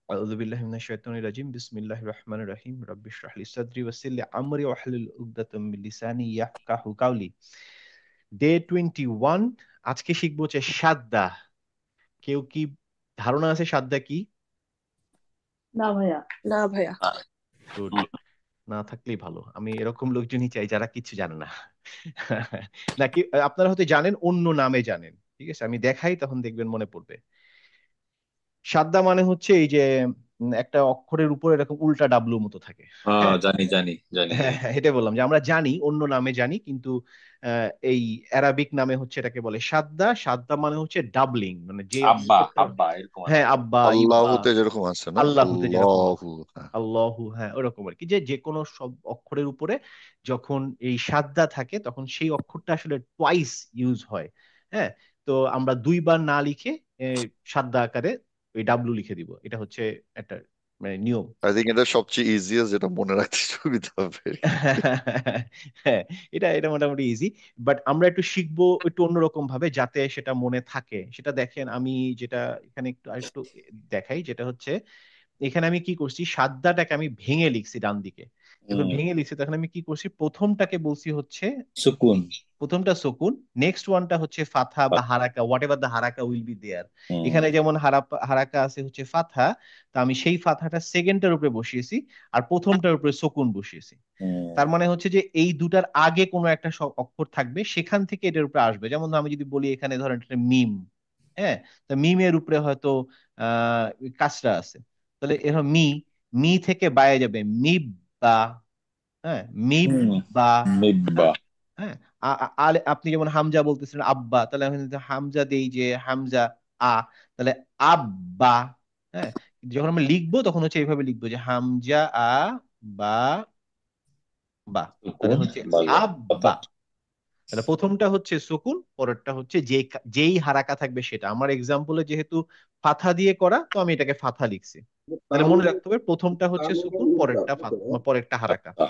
আউযু বিল্লাহি মিনাশ শাইতানির রাজিম বিসমিল্লাহির রহমানির রহিম রাব্বি ইশরাহ লি সাদরি ওয়াসসির লি আমরি ওয়াহলুল উকদাতাম মিন লিসানি ইয়াফকাহু কাওলি। ডে 21। আজকে শিখবো হচ্ছে সাদ্দা। কেউ কি ধারণা আছে সাদ্দা কি? না ভাইয়া। না ভাইয়া। গুড। না থাকলেই ভালো, আমি এরকম লোকজনই চাই যারা কিছু জানে না। নাকি আপনারা হয়তো জানেন, অন্য নামে জানেন। ঠিক আছে, আমি দেখাই তখন দেখবেন মনে পড়বে। সাদ্দা মানে হচ্ছে এই যে একটা অক্ষরের উপর এরকম উল্টা ডাব্লু মতো থাকে। হ্যাঁ, হ্যাঁ, জানি জানি জানি। হ্যাঁ, হ্যাঁ, এটা বললাম যে আমরা জানি, অন্য নামে জানি, কিন্তু এই অ্যারাবিক নামে হচ্ছে এটাকে বলে সাদ্দা। সাদ্দা মানে হচ্ছে ডাবলিং, মানে যে আব্বা অক্ষরটা। আব্বা এরকম হ্যাঁ, আছে। আব্বা, ইব্বা, আল্লাহুতে যেরকম আছে না, আল্লাহুতে যেরকম আছে, আল্লাহু। হ্যাঁ। আল্লাহু, হ্যাঁ ওরকম আর কি। যে যে কোনো সব অক্ষরের উপরে যখন এই সাদ্দা থাকে তখন সেই অক্ষরটা আসলে টুয়াইস ইউজ হয়। হ্যাঁ, তো আমরা দুইবার না লিখে এ, সাদ্দা আকারে ওই ডাব্লু লিখে দিব। এটা হচ্ছে একটা মানে নিয়ম। আই থিঙ্ক এটা সবচেয়ে ইজিয়েস্ট, যেটা মনে রাখতে সুবিধা হবে। হ্যাঁ, এটা এটা মোটামুটি ইজি। বাট আমরা একটু শিখবো একটু অন্যরকম ভাবে যাতে সেটা মনে থাকে। সেটা দেখেন, আমি যেটা এখানে একটু আরেকটু দেখাই, যেটা হচ্ছে এখানে আমি কি করছি, সাদ্দাটাকে আমি ভেঙে লিখছি ডান দিকে। যখন হুম, ভেঙে লিখছি তখন আমি কি করছি, প্রথমটাকে বলছি হচ্ছে, সুকুন। প্রথমটা সুকুন, নেক্সট ওয়ানটা হচ্ছে ফাথা বা হারাকা, হোয়াট এভার দ্য হারাকা উইল বি দেয়ার। হুম, এখানে যেমন হারাকা আছে হচ্ছে ফাথা, তো আমি সেই ফাথাটা সেকেন্ডটার উপরে বসিয়েছি, আর প্রথমটার উপরে সুকুন বসিয়েছি। হুম, তার মানে হচ্ছে যে এই দুটার আগে কোনো একটা অক্ষর থাকবে, সেখান থেকে এটার উপরে আসবে। যেমন আমি যদি বলি এখানে ধরেন একটা মিম, হ্যাঁ, তো মিমের উপরে হয়তো কাসরা আছে, তাহলে এরকম মি, মি থেকে বায়ে যাবে মিব বা, হ্যাঁ, মিব হুম। বা, নিব্বা। হ্যাঁ, হ্যাঁ। আপনি যেমন হামজা বলতেছিলেন আব্বা, তাহলে আমি যদি হামজা দেই যে হামজা আ, তাহলে আব্বা। হ্যাঁ, যখন আমরা লিখবো তখন হচ্ছে এইভাবে লিখবো যে হামজা আ বা, বা, তাহলে সুকুন হচ্ছে বাজা কথা। আব্বা। তাহলে প্রথমটা হচ্ছে সুকুন, পরেরটা হচ্ছে যেই হারাকা থাকবে সেটা। আমার এক্সাম্পলে যেহেতু ফাথা দিয়ে করা, তো আমি এটাকে ফাথা লিখছি। তাহলে মনে তানুনের রাখতে হবে প্রথমটা হচ্ছে তানুনের সুকুন, উল্টা পরেরটা তাই তো ভাইয়া? পরেরটা হারাকা। আচ্ছা।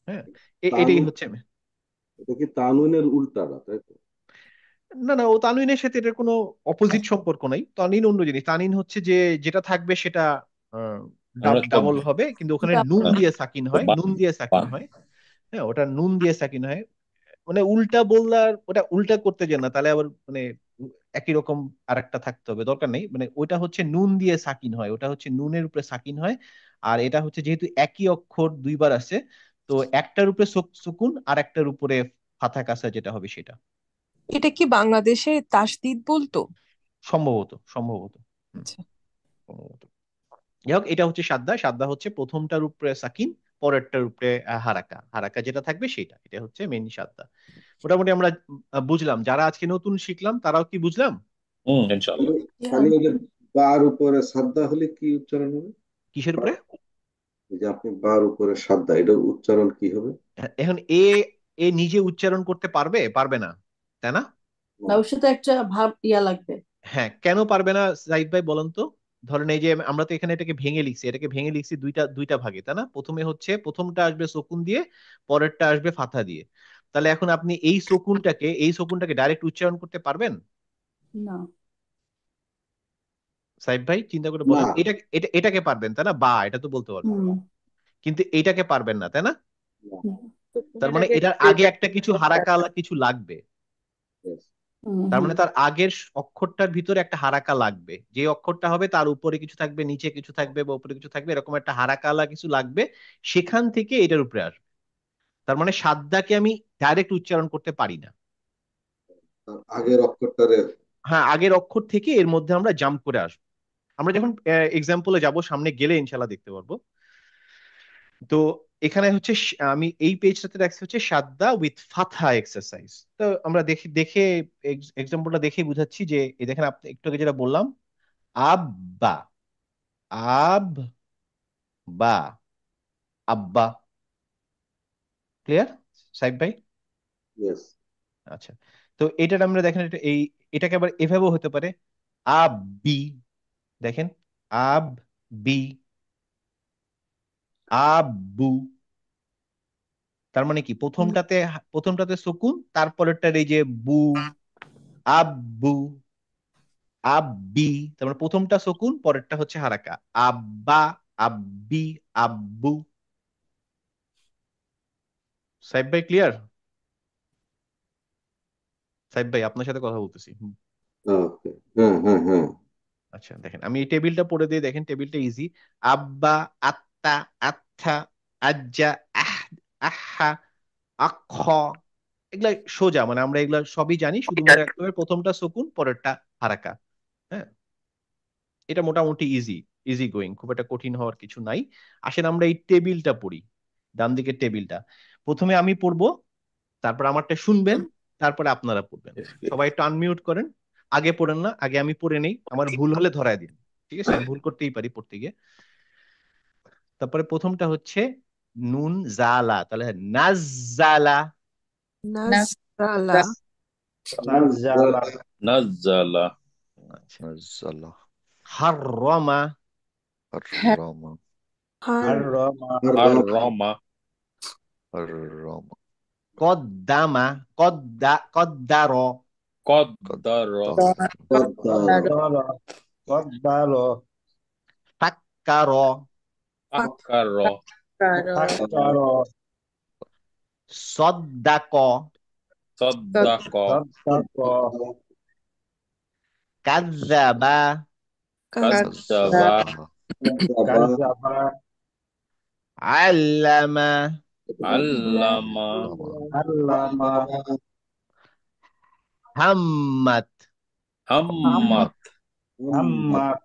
হ্যাঁ, এটাই তানুন, হচ্ছে। এটা কি তানুনের উল্টাটা তাই তো? না না, ও তানউইনের সাথে এটার কোনো অপোজিট সম্পর্ক নাই। তানউইন অন্য জিনিস। তানউইন হচ্ছে যে যেটা থাকবে সেটা আমরা সব ডাবল হবে, কিন্তু ওখানে নুন ডাবল। দিয়ে সাকিন হয়, নুন দিয়ে সাকিন হয়। হ্যাঁ, ওটা নুন দিয়ে সাকিন হয়। মানে উল্টা বললার, ওটা উল্টা করতে যে না, তাহলে আবার মানে একই রকম আরেকটা থাকতে হবে, দরকার নেই। মানে ওইটা হচ্ছে নুন দিয়ে সাকিন হয়, ওটা হচ্ছে নুনের উপরে সাকিন হয়। আর এটা হচ্ছে যেহেতু একই অক্ষর দুইবার আছে, তো একটার উপরে সুকুন আর একটার উপরে ফাথা কাসরা যেটা হবে সেটা। এটা কি বাংলাদেশে তাসদিদ বলতো? সম্ভবত, সম্ভবত। হুম, আচ্ছা। সম্ভবত। যাই হোক, এটা হচ্ছে সাদ্দা। সাদ্দা হচ্ছে প্রথমটার উপরে সাকিন, পরেরটার উপরে হারাকা, হারাকা যেটা থাকবে সেটা, এটা হচ্ছে মেইন সাদ্দা। মোটামুটি আমরা বুঝলাম। যারা আজকে নতুন শিখলাম তারাও কি বুঝলাম? হুম, ইনশাল্লাহ। তাহলে তাহলে ওই যে বার উপরে সাদ্দা হলে কি উচ্চারণ হবে? কিসের উপরে? এই যে আপনি বার উপরে সাদ্দা, এটা উচ্চারণ কি হবে? এখন এ, এ নিজে উচ্চারণ করতে পারবে পারবে না, তাই না? না, ওর সাথে একটা ভাব ইয়া লাগবে। হ্যাঁ, কেন পারবে না জাহিদ ভাই বলেন তো? ধরেন এই যে আমরা তো এখানে এটাকে ভেঙে লিখছি, এটাকে ভেঙে লিখছি দুইটা দুইটা ভাগে, তাই না? প্রথমে হচ্ছে প্রথমটা আসবে সকুন দিয়ে, পরেরটা আসবে ফাথা দিয়ে। তাহলে এখন আপনি এই সকুনটাকে ডাইরেক্ট উচ্চারণ করতে পারবেন? না, সাইফ ভাই চিন্তা করে না। বলেন, এটাকে পারবেন তাই না, বা এটা তো বলতে পারবেন, হুম। কিন্তু এইটাকে পারবেন না, তাই না? না। তার মানে এটাকে এটার আগে একটা কিছু হারাকা আলা কিছু লাগবে। Yes. হুম, তার হুম। মানে তার আগের অক্ষরটার ভিতরে একটা হারাকা লাগবে। যে অক্ষরটা হবে তার উপরে কিছু থাকবে, নিচে কিছু থাকবে, বা উপরে কিছু থাকবে, এরকম একটা হারাকা আলা কিছু লাগবে। সেখান থেকে এটার উপরে আসবে। তার মানে সাদ্দাকে আমি ডাইরেক্ট উচ্চারণ করতে পারি না। তার আগের অক্ষরটারে। হ্যাঁ, আগের অক্ষর থেকে এর মধ্যে আমরা জাম্প করে আসবো। আমরা যখন এক্সাম্পলে যাব, সামনে গেলে ইনশাল্লাহ দেখতে পারবো। তো এখানে হচ্ছে আমি এই পেজটাতে রাখছি হচ্ছে সাদ্দা উইথ ফাথা এক্সারসাইজ। তো আমরা দেখে দেখে এক্সাম্পলটা দেখে বুঝাচ্ছি যে এই দেখেন, আপনি একটু আগে যেটা বললাম, আব্বা, আব্বা, আব্বা। ক্লিয়ার সাইদ ভাই? ইয়েস। আচ্ছা, তো এটা আমরা দেখেন, এটাকে আবার এভাবেও হতে পারে, আব্বি। দেখেন, আব্বি, আব্বু। তার মানে কি, প্রথমটাতে সুকুন, তারপরেরটার এই যে বু, আব্বু, আব্বি, তার মানে প্রথমটা সুকুন, পরেরটা হচ্ছে হারাকা। আব্বা, আব্বি, আব্বু। সাইব ভাই ক্লিয়ার? সাইব ভাই আপনার সাথে কথা বলতেছি। ওকে, হ্যাঁ হ্যাঁ হ্যাঁ। আচ্ছা দেখেন, আমি এই টেবিলটা পড়ে দিয়ে, দেখেন টেবিলটা ইজি। আব্বা, আত্তা, আত্থা, আজ্জা, আহ, আহা, আখ, এগুলা সোজা, মানে আমরা এগুলা সবই জানি, শুধুমাত্র একেবারে প্রথমটা সুকুন, পরেরটা হারাকা। হ্যাঁ, এটা মোটামুটি ইজি, ইজি গোয়িং, খুব একটা কঠিন হওয়ার কিছু নাই। আসেন আমরা এই টেবিলটা পড়ি, ডান দিকের টেবিলটা। প্রথমে আমি পড়বো, তারপর আমারটা শুনবেন, তারপরে আপনারা পড়বেন। সবাই একটু আনমিউট করেন। আগে পড়েন না, আগে আমি পড়ে নেই, আমার ভুল হলে ধরায় দিন। ঠিক আছে, আমি ভুল করতেই পারি পড়তে গিয়ে। তারপরে প্রথমটা হচ্ছে নুন জালা, তাহলে নাজ্জালা। নাজরালা। নাজ্জালা, নাজ্জালা। আচ্ছা, নাজ্জালা, হাররামা, হাররামা, হাররামা, হাররামা, হাররামা, কদ্দামা, কদ্দার, কদ্দারা, কদ্দারা, কদ্দারো, ফাক্কার, ফাক্কারা, ফাক্কারো, সদ্দাক, সাদ্দাক, সদ্দাকো, কাযযাবা, কাযযাবা, কাযযাবা, আল্লামা, আল্লামা, আল্লামা, হাম্মাত। হাম্মাত। হাম্মাত।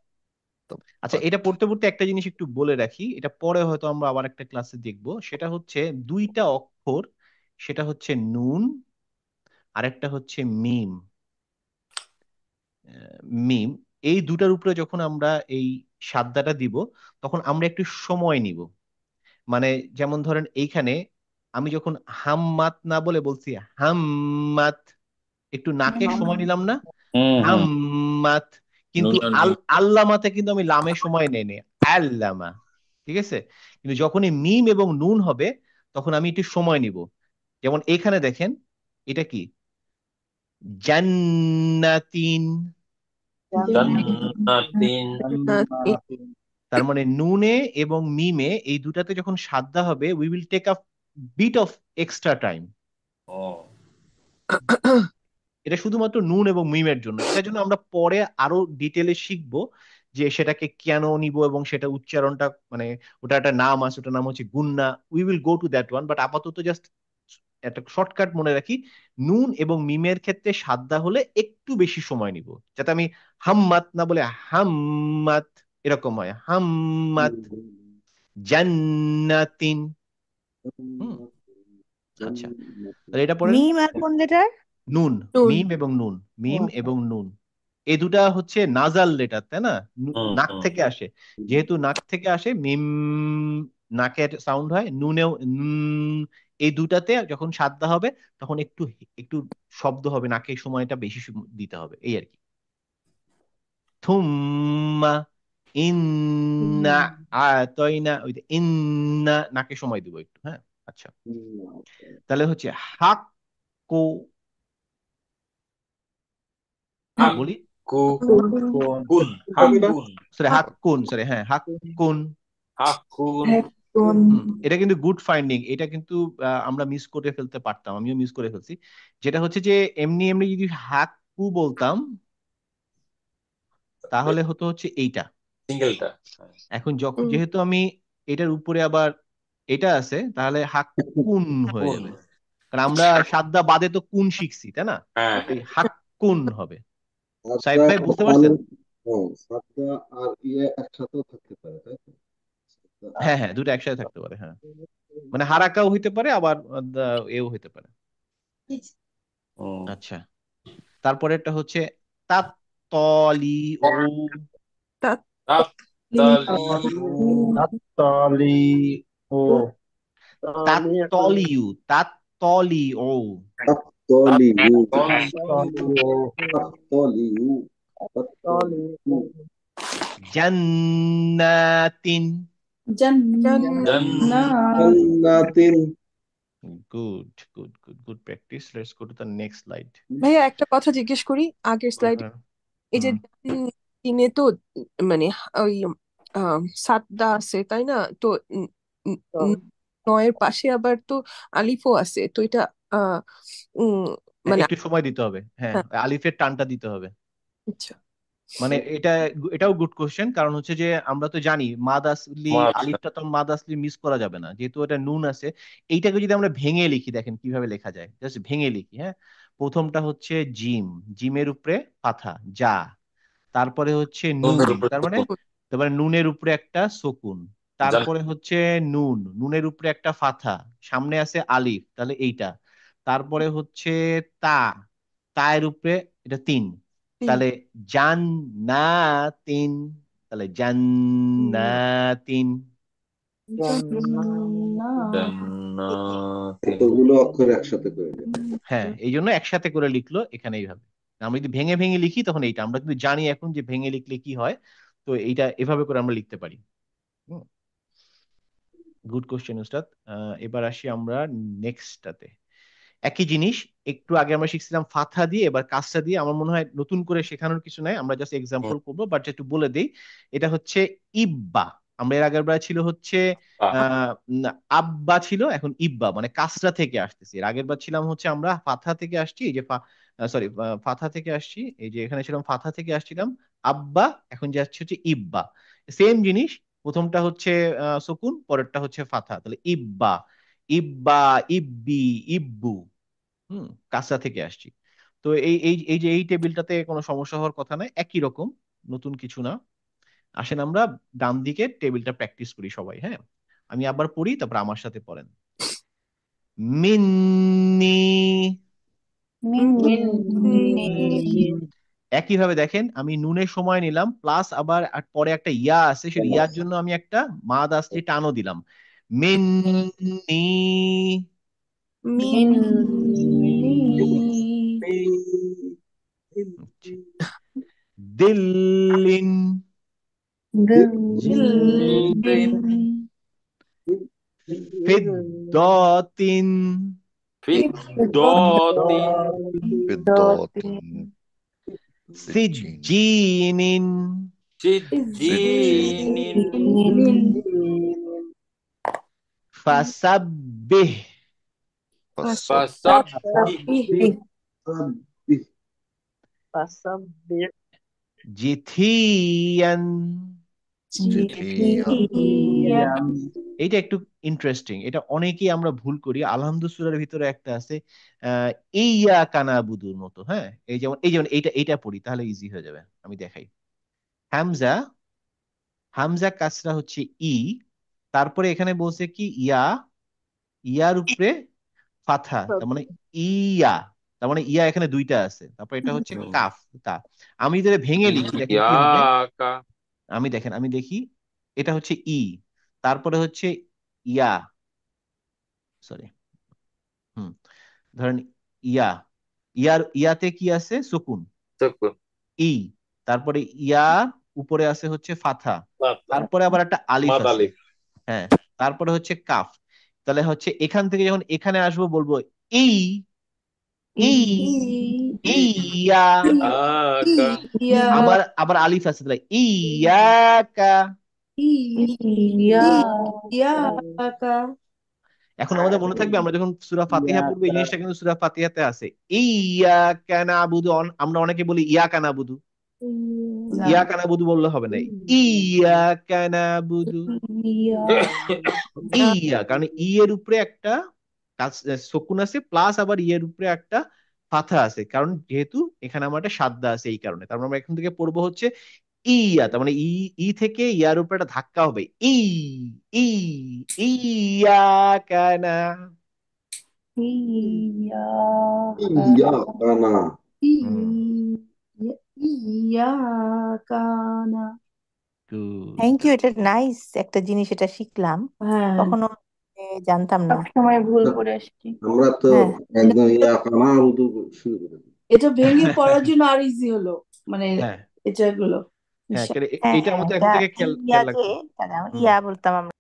আচ্ছা, এটা পড়তে পড়তে একটা জিনিস একটু বলে রাখি, এটা পরে হয়তো আমরা আবার একটা ক্লাসে দেখব। সেটা হচ্ছে দুইটা অক্ষর, সেটা হচ্ছে নুন, আরেকটা হচ্ছে মিম। মিম, এই দুটার উপরে যখন আমরা এই সাদ্দাটা দিব, তখন আমরা একটু সময় নিব। মানে যেমন ধরেন এইখানে আমি যখন হাম্মাত না বলে বলছি হাম্মাত, একটু নাকে সময় নিলাম না, হুম হুম। হাম্মাত। কিন্তু নুন আর মিম। আল্লামাতে কিন্তু আমি লামের সময় নেই নে, আল্লামা। ঠিক আছে, কিন্তু যখনই মিম এবং নুন হবে, তখন আমি একটু সময় নিব। যেমন এখানে দেখেন, এটা কি, জান্নাতিন। জান্নাতিন। জান্নাতিন। তার মানে নুনে এবং মিমে এই দুটাতে যখন সাদ্দা হবে, we will take a bit of extra time. ও, এটা শুধুমাত্র নুন এবং মিমের জন্য, এটার জন্য আমরা পরে আরো ডিটেলে শিখবো যে সেটাকে কেন নিব এবং সেটা উচ্চারণটা, মানে ওটা একটা নাম আছে, ওটার নাম হচ্ছে গুন্না। We will go to that one, but আপাতত জাস্ট একটা শর্টকাট মনে রাখি, নুন এবং মিমের ক্ষেত্রে সাদ্দা হলে একটু বেশি সময় নিব, যাতে আমি হাম্মাত না বলে হাম্মাত এরকম হয়, হাম্মাত, জান্নাতিন। হুম, আচ্ছা, তাহলে এটা পড়েন। মিম আর কোন লেটার? নুন, নুন। মিম এবং নুন, মিম এবং নুন, এই দুটা হচ্ছে নাজাল লেটার, তাই না? হুম নাক হুম। থেকে আসে, যেহেতু নাক থেকে আসে, মিম নাকের সাউন্ড হয়, নুনেও এই দুটাতে যখন সাদ্দা হবে, তখন একটু একটু শব্দ হবে, নাকে সময়টা বেশি দিতে হবে, এই আর কি। থুম্মা ইন্না আতাইনা, ওই যে ইন্না, নাকে সময় দিব একটু, হ্যাঁ। আচ্ছা, তাহলে হচ্ছে হাক্কু, বলি হাক্কু, কোন, কুন, হাক্কুন, সরি হাক্কুন, সরি হ্যাঁ হাক্কুন। হাক্কুন। এটা কিন্তু গুড ফাইন্ডিং, এটা কিন্তু আমরা মিস করে ফেলতে পারতাম, আমিও মিস করে ফেলছি। যেটা হচ্ছে যে এমনি এমনি যদি হাক্কু বলতাম, তাহলে হতো হচ্ছে এইটা। সিঙ্গেলটা। এখন যখন যেহেতু আমি এটার উপরে আবার এটা আছে, তাহলে হাক্কুন হয়ে কুন। যাবে, কারণ আমরা সাদ্দা বাদে তো কুন শিখছি, তাই না? হ্যাঁ এই হাক্কুন হবে। সাইফ সাদ্দা ভাই বুঝতে আর পারছেন? সাদ্দা আর ইয়ে একসাথেও থাকতে পারে, তাই তো? সাদ্দা হ্যাঁ হ্যাঁ, দুটো একসাথে থাকতে পারে, হ্যাঁ। মানে হারাকাও হইতে পারে, আবার এও হইতে পারে। হুম। আচ্ছা, তারপরেরটা হচ্ছে তাত্তলি ও, তাত্তালি, তাত্তালি ও, তাত্তলিউ, তাত্তলিউ, তাত্তলিউ, তাত্তালি ও, তাত্তলিউ, তাত্তলিউ, জান্নাতিন। জান্নাতিন। Good good good good practice. Let's go to the next slide. ভাইয়া একটা কথা জিজ্ঞেস করি আগের স্লাইডে। এই যে হুম তিনে তো মানে ওই সাতটা আছে তাই না? তো উম, উম, উম, নয়ের পাশে আবার তো আলিফও আছে, তো এটা আহ উম হ্যাঁ, মানে একটু সময় দিতে হবে, হ্যাঁ হ্যাঁ, আলিফের টানটা দিতে হবে। আচ্ছা। মানে এটাও গুড কোশ্চেন, কারণ হচ্ছে যে আমরা তো জানি মাদ আসলি, মাছ আলিফটা তো মাদ আসলি মিস করা যাবে না, যেহেতু এটা নুন আছে। এইটাকে যদি আমরা ভেঙে লিখি, দেখেন কিভাবে লেখা যায়, জাস্ট ভেঙে লিখি। হ্যাঁ, প্রথমটা হচ্ছে জিম, জিমের উপরে পাথা যা, তারপরে হচ্ছে নুন, নুনের উপরে তার মানে তখন তারপরে নুনের উপরে একটা সকুন, জান তারপরে হচ্ছে নুন, নুনের উপরে একটা ফাথা, সামনে আছে আলিফ, তাহলে এইটা, তারপরে হচ্ছে তা, তায়ের উপরে এটা তিন, তিন। তাহলে জান্নাতিন, তাহলে জান্নাতিন। জান্নাতিন। কতগুলো অক্ষর একসাথে করে দেবে। হ্যাঁ, এই জন্য একসাথে করে লিখলো এখানে এইভাবে। আমরা যদি ভেঙে ভেঙে লিখি তখন এইটা আমরা কিন্তু জানি এখন যে ভেঙে লিখলে কি হয়, তো এইটা এভাবে করে আমরা লিখতে পারি। গুড কোশ্চেন উস্তাদ। এবার আসি আমরা নেক্সটটাতে। একই জিনিস, একটু আগে আমরা শিখছিলাম ফাথা দিয়ে, এবার কাসরা দিয়ে। আমার মনে হয় নতুন করে শেখানোর কিছু নাই, আমরা জাস্ট এক্সাম্পল করবো, বাট একটু বলে দেই। এটা হচ্ছে ইব্বা। আমরা এর আগের বার ছিল হচ্ছে আব্বা ছিল, এখন ইব্বা, মানে কাসরা থেকে আসতেছি। এর আগের বার ছিলাম হচ্ছে আমরা ফাথা থেকে আসছি, এই যে সরি ফাথা থেকে আসছি, এই যে এখানে ছিলাম ফাথা থেকে আসছিলাম আব্বা, এখন যাচ্ছি হচ্ছে ইব্বা। সেম জিনিস, প্রথমটা হচ্ছে সুকুন, পরেরটা হচ্ছে ফাথা, তাহলে ইব্বা, ইব্বা, ইব্বি, ইব্বু। হুম, কাঁচা থেকে আসছি। তো এই এই এই যে এই টেবিলটাতে কোনো সমস্যা হওয়ার কথা নয়, একই রকম, নতুন কিছু না। আসেন আমরা ডান দিকে টেবিলটা প্র্যাকটিস করি সবাই। হ্যাঁ, আমি আবার পড়ি, তারপর আমার সাথে পড়েন। মিন্নি। একইভাবে দেখেন, আমি নুনের সময় নিলাম, প্লাস আবার পরে একটা ইয়া আছে, সেটা ইয়ার জন্য আমি একটা মাদ আসলি টানও দিলাম। মিন্নি। দিল্লিন। ফিদ্দতিন। ফিদ্দতিন। বিদ্যতিন, সিজিন, সিজ্জিনিন। সিজিন, সিজ্জিনিন। ফাসাব্বিহ। ফাসাব্বিহ। জিথিয়ান। জিথিয়ান, এইটা একটু ইন্টারেস্টিং, এটা অনেকেই আমরা ভুল করি। আলহামদু সূরার ভিতরে একটা আছে আহ ইয়া কানাবুদুর মতো। হ্যাঁ, এই যেমন এইটা পড়ি, তাহলে ইজি হয়ে যাবে। আমি দেখাই। হামজা, হামজা কাসরা হচ্ছে ই, তারপরে এখানে বলছে কি ইয়া, ইয়ার উপরে ফাথা, তার মানে ইয়া, তার মানে ইয়া এখানে দুইটা আছে, তারপর এটা হচ্ছে কাফ, তা। আমি যদি ভেঙে লিখি দেখেন কি হবে। ইয়াকা। আমি দেখি, এটা হচ্ছে ই, তারপরে হচ্ছে ইয়া, সরি, হুম, ধরেন ইয়া, ইয়াতে কি আছে, সুকুন, সুকুন। ই, তারপরে ইয়া, উপরে আছে হচ্ছে ফাথা, ফাতা। তারপরে আবার একটা আলিফ মাদ আছে। আলিফ। হ্যাঁ, তারপরে হচ্ছে কাফ। তাহলে হচ্ছে এখান থেকে যখন এখানে আসবো বলবো ই, ই, ইয়া। আকা। আবার আবার আলিফ আছে, তাহলে ইয়াকা। এখন আমাদের মনে থাকবে, আমরা যখন সূরা ফাতিহা পড়বো, এই জিনিসটা কিন্তু সূরা ফাতিহাতে আছে। ইয়াকা নাবুদু, আমরা অনেকে বলি ইয়াকা নাবুদু, ইয়াকা নাবুদু বললে হবে না, ইয়াকা নাবুদু। ইয়া, কারণ ই এর উপরে একটা সকুন আছে, প্লাস আবার ই এর উপরে একটা ফাথা আছে, কারণ যেহেতু এখানে আমার একটা সাদ্দা আছে, এই কারণে। তারপর আমরা এখান থেকে পড়বো হচ্ছে ইয়া, তার মানে ই, ই থেকে ইয়ার উপরে একটা ধাক্কা হবে, ই, ই, ইয়া কানা। ইয়া কানা। হুম, গুড। থ্যাংক ইউ, এটা নাইস একটা জিনিস, এটা শিখলাম, কখনো জানতাম না। আমরা তো হ্যাঁ, একদম ইয়া কানা উর্দু শুরু করে দিই। হ্যাঁ, হ্যাঁ, হ্যাঁ, এটা আমাদের এখন এটা থেকে খেয়াল খেয়াল ইয়াকে রাখতে। হুম, ইয়া বলতাম আমরা।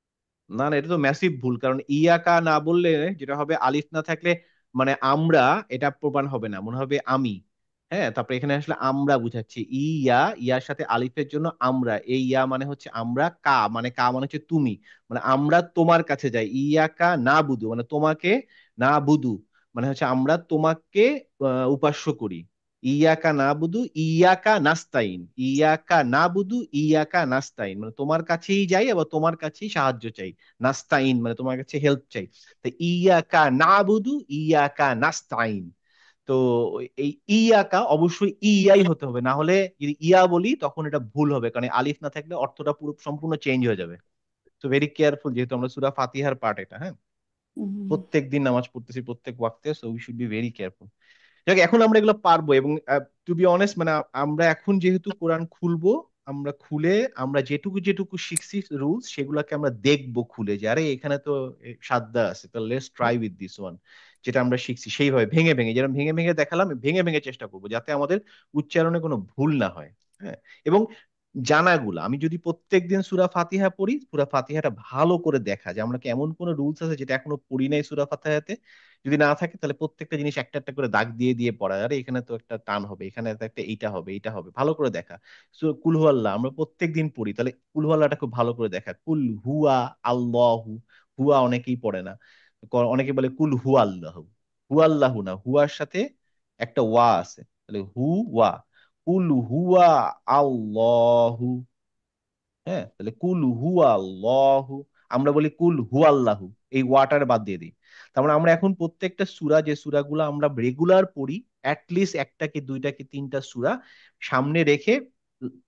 না না, এটা তো ম্যাসিভ ভুল, কারণ ইয়াকা না বললে যেটা হবে, আলিফ না থাকলে মানে আমরা, এটা প্রমাণ হবে না, মনে হবে আমি। হ্যাঁ, তারপরে এখানে আসলে আমরা বুঝাচ্ছি, ইয়া, ইয়ার সাথে আলিফের জন্য আমরা, এই ইয়া মানে হচ্ছে আমরা, কা মানে হচ্ছে তুমি, মানে আমরা তোমার কাছে যাই, ইয়া কা না বুধু মানে তোমাকে না বুধু মানে হচ্ছে আমরা তোমাকে উপাস্য করি। ইয়াকা না বুধু ইয়াকা নাস্তাইন, ইয়াকা না বুধু ইয়াকা নাস্তাইন মানে তোমার কাছেই যাই আবার তোমার কাছেই সাহায্য চাই। নাস্তাইন মানে তোমার কাছে হেল্প চাই। তো ইয়াকা না বুধু ইয়াকা নাস্তাইন। তো এই ইয়াকা অবশ্যই ইয়াই হতে হবে, না হলে যদি ইয়া বলি তখন এটা ভুল হবে, কারণ এই আলিফ না থাকলে অর্থটা পুরো সম্পূর্ণ চেঞ্জ হয়ে যাবে। তো ভেরি কেয়ারফুল, যেহেতু আমরা সূরা ফাতিহার পার্ট এটা, হ্যাঁ, প্রত্যেক দিন নামাজ পড়তেছি প্রত্যেক ওয়াক্তে, so we should be very careful. যাক, এখন আমরা এগুলো পারবো, এবং টু বি অনেস্ট মানে আমরা এখন যেহেতু কোরআন খুলবো, আমরা খুলে আমরা যেটুকু যেটুকু শিখছি রুলস সেগুলোকে আমরা দেখবো খুলে, যে আরে এখানে তো সাদ্দা আছে, তো let's try with this one. যেটা আমরা শিখছি সেইভাবে ভেঙে ভেঙে, যেরকম ভেঙে ভেঙে দেখালাম, ভেঙে ভেঙে চেষ্টা করবো যাতে আমাদের উচ্চারণে কোনো ভুল না হয়। হ্যাঁ, এবং জানাগুলো আমি যদি প্রত্যেক দিন সূরা ফাতিহা পড়ি, সূরা ফাতিহাটা ভালো করে দেখা, যে আমরা কি এমন কোন রুলস আছে যেটা এখনো পড়ি নাই সূরা ফাতিহাতে, যদি না থাকে তাহলে প্রত্যেকটা জিনিস একটা একটা করে দাগ দিয়ে দিয়ে পড়া, আরে এখানে তো একটা টান হবে, এখানে তো একটা এইটা হবে, এইটা হবে, ভালো করে দেখা। কুল হু আল্লাহ আমরা প্রত্যেক দিন পড়ি, তাহলে কুল হু আল্লাহটা খুব ভালো করে দেখা। কুল হুয়া আল্লাহু, হুয়া অনেকেই পড়ে না, অনেকে বলে কুল হু আল্লাহ, হু আল্লাহু না, হুয়ার সাথে একটা ওয়া আছে, তাহলে হু ওয়া, কুল হুয়া আল্লাহু। হ্যাঁ, তাহলে কুল হুয়া আল্লাহু, আমরা বলি কুল হুয়া আল্লাহু, এই ওয়াটার বাদ দিয়ে দিই। তার মানে আমরা এখন প্রত্যেকটা সূরা, যে সূরাগুলো আমরা রেগুলার পড়ি, অ্যাটলিস্ট একটা কি দুইটা কি তিনটা সূরা সামনে রেখে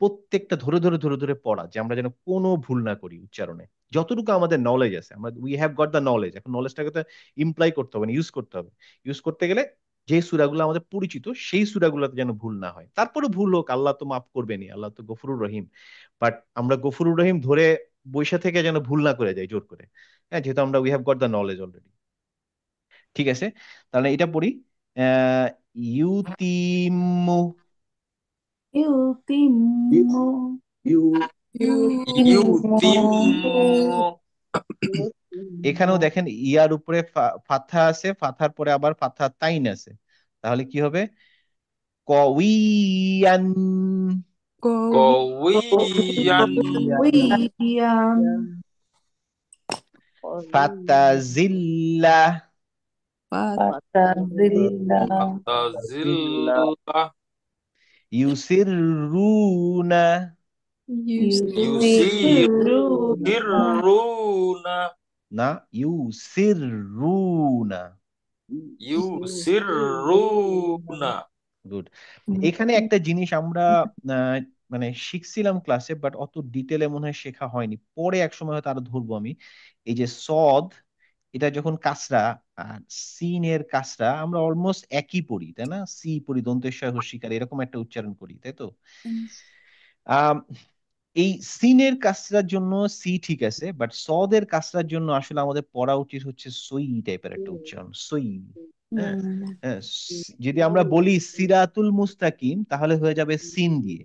প্রত্যেকটা ধরে ধরে ধরে ধরে পড়া, যে আমরা যেন কোনো ভুল না করি উচ্চারণে। যতটুকু আমাদের নলেজ আছে, আমরা we have got the knowledge, এখন নলেজটাকে তো ইমপ্লাই করতে হবে না, ইউজ করতে হবে। ইউজ করতে গেলে যে সূরাগুলো আমাদের পরিচিত সেই সূরাগুলোতে যেন ভুল না হয়, তারপরে ভুল হোক আল্লাহ তো মাফ করবেনই, আল্লাহ তো গফুরুর রহিম। বাট আমরা গফুরুর রহিম ধরে বৈশা থেকে যেন ভুল না করে যাই জোর করে। হ্যাঁ, যেহেতু আমরা we have got the knowledge already. ঠিক আছে, তাহলে এটা পড়ি। আহ ইউতিমু, ইউতিম্মু ইউ ইউতিম্মু এখানেও দেখেন ইয়ার উপরে ফাথা আছে, ফাথার পরে আবার ফাথা তাইন আছে, তাহলে কি হবে? কউইয়ান, কওয়িয়ান উইয়ান ফাতাজিল্লা, ফাতাজিল্লা ফাতাজিল্লা ইউসিররুনা, ইউসিরুনা ইউসিরুনা না ইউসিররুনা। ইউসিরুনা গুড। এখানে একটা জিনিস আমরা আহ, মানে শিখছিলাম ক্লাসে, বাট অত ডিটেলে মনে হয় শেখা হয়নি, পরে এক সময় হয়তো আরো ধরবো আমি। এই যে সদ, এটা যখন কাসরা আর সিনের কাসরা আমরা অলমোস্ট একই পড়ি, তাই না? সি পড়ি, দন্তেশ্বর হস্যিকার এরকম একটা উচ্চারণ করি, তাই তো? আম, এই সিনের কাসরার জন্য সি ঠিক আছে, বাট সদের কাসরার জন্য আসলে আমাদের পড়া উচিত হচ্ছে সই টাইপের একটা উচ্চারণ, সই। হ্যাঁ, হ্যাঁ, যদি আমরা বলি সিরাতুল মুস্তাকিম তাহলে হয়ে যাবে সিন দিয়ে,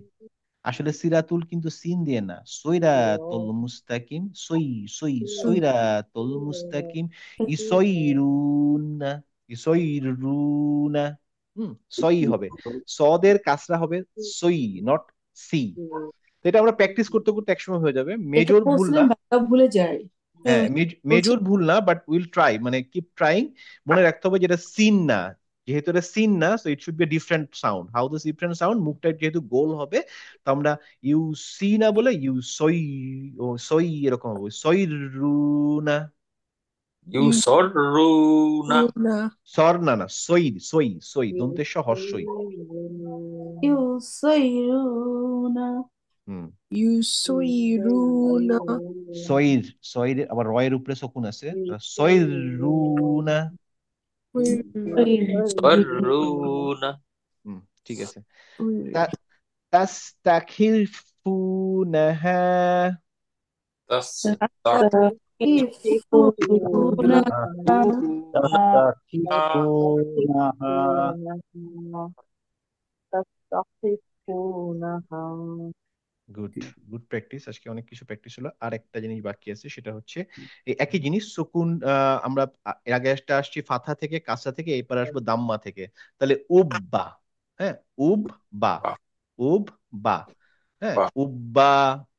আসলে সিরাতুল কিন্তু সিন দিয়ে না, সৈরাতুল মুস্তাকিম, সই সই সৈরাতুল মুস্তাকিম। ইসইরুনা, ইসইরুনা, সই হবে, সদের কাসরা হবে সই, নট সি। তো এটা আমরা প্র্যাকটিস করতে করতে একসময় হয়ে যাবে, এটা মেজর ভুল মুসলিম না। ভাষা ভুলে যায়। হ্যাঁ, বলছি মেজর ভুল না, বাট উইল ট্রাই, মানে কিপ ট্রাইং। মনে রাখতে হবে যেটা সিন না, যেহেতু এটা সিন না, so it should B different sound. How this different sound, মুখটা যেহেতু গোল হবে, তো আমরা ইউ সি না বলে ইউ সই, ও সই এরকম হবে, সই রুনা। ইউসরুনা ইউসিরুনা সর না, না সই, সই সই দন্তেশ হর্ষই। ইউসিরুনা হুম, ইউসিরুনা সইর, সইর আবার রয়ের উপরে শকুন আছে, সইর রুনা। সরুনা হুম, ঠিক আছে। তাস্তাখিফুনাহা, তাস্তাখিফুনা তাস্তাখিফুনাহা গুড, গুড প্র্যাকটিস, আজকে অনেক কিছু প্র্যাকটিস হলো। আর একটা জিনিস বাকি আছে, সেটা হচ্ছে এই একই জিনিস সুকুন, আমরা এর আগে আসছি ফাথা থেকে, কাসরা থেকে, এরপর আসবো দাম্মা থেকে, তাহলে উব্বা, হ্যাঁ, উব বা, উব বা, হ্যাঁ, বাহ। উব্বা,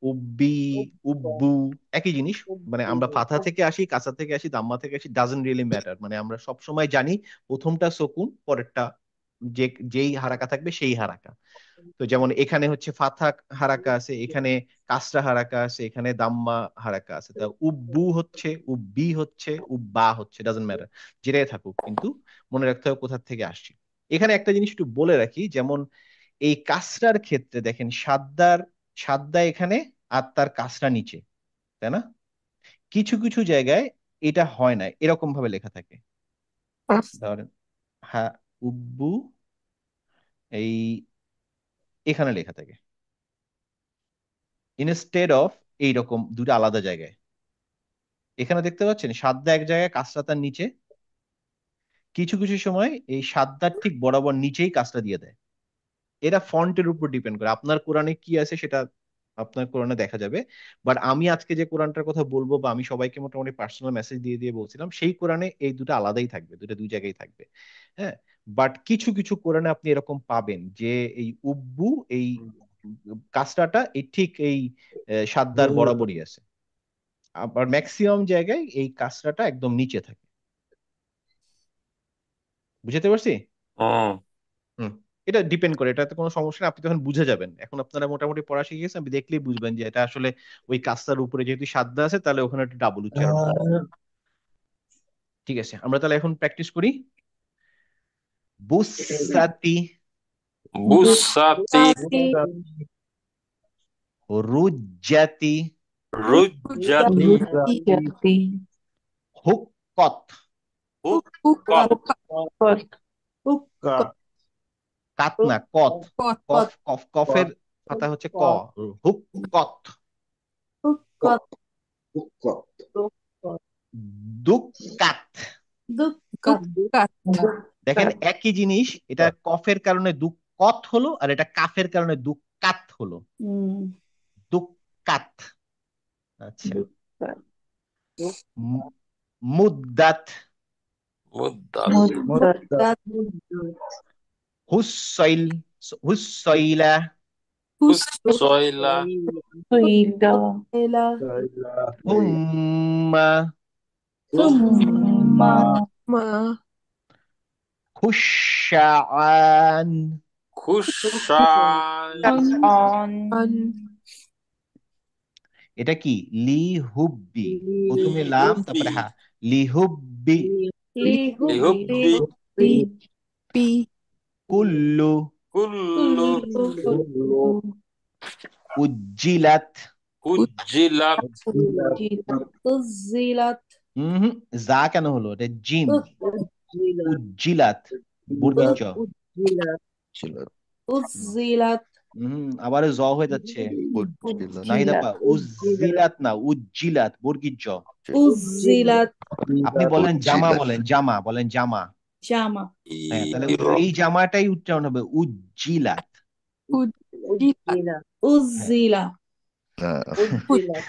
উব্বি, উব্বু, একই জিনিস। মানে আমরা ফাথা থেকে আসি, কাসা থেকে আসি, দাম্মা থেকে আসি, ডাজন্ট রিয়েলি ম্যাটার। মানে আমরা সব সময় জানি প্রথমটা সকুন, পরেরটা যেই হারাকা থাকবে সেই হারাকা। তো যেমন এখানে হচ্ছে ফাথা হারাকা আছে, এখানে কাসরা হারাকা আছে, এখানে দাম্মা হারাকা আছে। তা উব্বু হচ্ছে, উব্বি হচ্ছে, উব্বা হচ্ছে, ডাজন্ট ম্যাটার, যেটাই থাকুক, কিন্তু মনে রাখতে হবে কোথা থেকে আসছি। এখানে একটা জিনিস একটু বলে রাখি, যেমন এই কাসরার ক্ষেত্রে দেখেন সাদ্দা এখানে আর তার কাসরা নিচে, তাই না? কিছু কিছু জায়গায় এটা হয় না, এরকম ভাবে লেখা থাকে। ধরেন হ্যাঁ, উব্বু এই এখানে লেখা থাকে, ইনস্টেড অফ এইরকম দুটো আলাদা জায়গায়। এখানে দেখতে পাচ্ছেন সাদ্দা এক জায়গায়, কাসরা তার নিচে। কিছু কিছু সময় এই সাদ্দার ঠিক বরাবর নিচেই কাসরা দিয়ে দেয়। এটা ফন্টের উপর ডিপেন্ড করে, আপনার কোরআনে কি আছে সেটা আপনার কোরআনে দেখা যাবে। বাট আমি আজকে যে কোরআনটার কথা বলবো, বা আমি সবাইকে মোটামুটি পার্সোনাল মেসেজ দিয়ে দিয়ে বলছিলাম, সেই কোরআনে এই দুটো আলাদাই থাকবে, দুটো দুই জায়গায় থাকবে। হ্যাঁ, বাট কিছু কিছু কোরআনে আপনি এরকম পাবেন যে এই উব্বু, এই কাসরাটা এই ঠিক এই সাদ্দার বরাবরই আছে। আবার ম্যাক্সিমাম জায়গায় এই কাসরাটা একদম নিচে থাকে। বুঝতে পারছি? হুম। হুম। এটা ডিপেন্ড করে, এটাতে কোনো সমস্যা নেই, আপনি তখন বুঝে যাবেন। এখন আপনারা মোটামুটি পড়া শিখে গেছেন, আপনি দেখলেই বুঝবেন যে এটা আসলে ওই কাজটার উপরে যেহেতু সাদ্দা আছে, তাহলে ওখানে একটা ডাবল উচ্চারণ হবে। ঠিক আছে, আমরা তাহলে এখন প্র্যাকটিস করি। বুসাতি, বুসাতি, বুসাতি, রুজ্জাতি, রুজ্জাতি, রুজ্জাতি, হুক্কত, হুক্কত, হুক্কত, হুক্কত, কাত না কত, কফ কত কফ কফের পাতা হচ্ছে ক, হুক্কত, হুক্কত, উৎকট, দুক্কাত। দুক্কত, দুক্কাত দেখেন দুক্কত, একই জিনিস, এটা কফের কারণে দুক্কত হলো, আর এটা কাফের কারণে দুক্কাত হলো। হুম, দুক্কাত। আচ্ছা, দুক্কত, মু- মুদ্দাত, মুদ্দাত, মুদ্দাত, হুসাইল, হুসাইলা, হুসয়লা, সুইলা, হুসাইলা হুম্মা, সুম্মা, মা খুশাআন। খুশান, অন, আন এটা কি? লি হুব্বি, প্রথমে লাম লিহুব্বি, তারপরে হা, লি হুব্বি। লিহুব্বি, লিহুব্বি, পি কুল্লু, কুল্লু, কুল্লু, উজ্জিলাত। উজ্জিলাত, উজ্জিলাত, হম, যা কেন হলো? এটা জিম। উজ্জিলাত, উজ্জিলাত, বর্গীর জ। ছিল উজ্জিলাত, আবার জ হয়ে যাচ্ছে। ছিল নাহিদ উজ্জিলাত, আপা, উজ্জিলাত না, উজ্জিলাত, বর্গীর জ। উজ্জিলাত, আপনি বলেন জামা, উজ্জিলাত বলেন জামা, বলেন জামা। জামা, হ্যাঁ, তাহলে ইর, এই জামাটাই উচ্চারণ হবে উজ্জিলাত। উজ্জিলাত হ্যাঁ। উজ্জিলা, হ্যাঁ, উজ্জিলাত।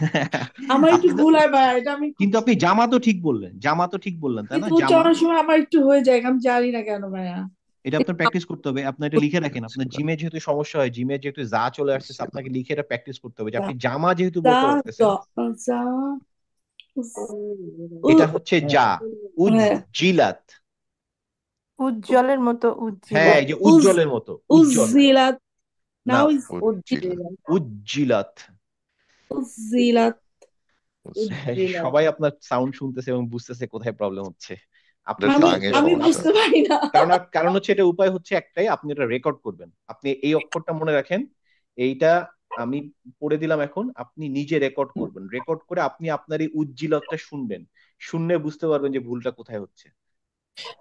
আমার একটু আপনি তো, ভুল হয় ভাই, এটা আমি কিন্তু আপনি জামা তো ঠিক বললেন, জামা তো ঠিক বললেন, তাই না? কিন্তু জামা। উচ্চারণের সময় আমার একটু হয়ে যায়, আমি জানি না কেন ভাইয়া। এটা আপনার প্র্যাকটিস করতে হবে, আপনার এটা লিখে রাখেন। আপনার ছিল জিমে যেহেতু সমস্যা হয়, জিমে যেহেতু যা চলে আসতেছে, ছিল আপনাকে লিখে এটা প্র্যাকটিস করতে হবে, যে যা আপনি জামা যেহেতু যা বলতে যা পারতেছেন। যা, এটা উ- হচ্ছে যা, হ্যাঁ, উজ্জিলাত। উজ্জ্বলের মতো হ্যাঁ, উজ্জিলাত। এই যে উজ উজ্জ্বলের মতো, উজ্জ্বল উজ্জিলাত, না, নাও উজ্জিলাত উজ্জিলাত। উজ্জিলাত, হ্যাঁ, উজ্জিলাত। সবাই আপনার সাউন্ড শুনতেছে এবং বুঝতেছে কোথায় প্রবলেম হচ্ছে। আপনি এটা আমি শুধু টাঙের আমি সমস্যা। বুঝতে পারি না। কারণ হচ্ছে এটা উপায় হচ্ছে একটাই, আপনি এটা রেকর্ড করবেন। আপনি এই অক্ষরটা মনে রাখেন, এইটা আমি পড়ে দিলাম, এখন আপনি নিজে রেকর্ড করবেন। রেকর্ড করে আপনি আপনার এই উজ্জ্বলতা শুনবেন, শুনলে বুঝতে পারবেন যে ভুলটা কোথায় হচ্ছে।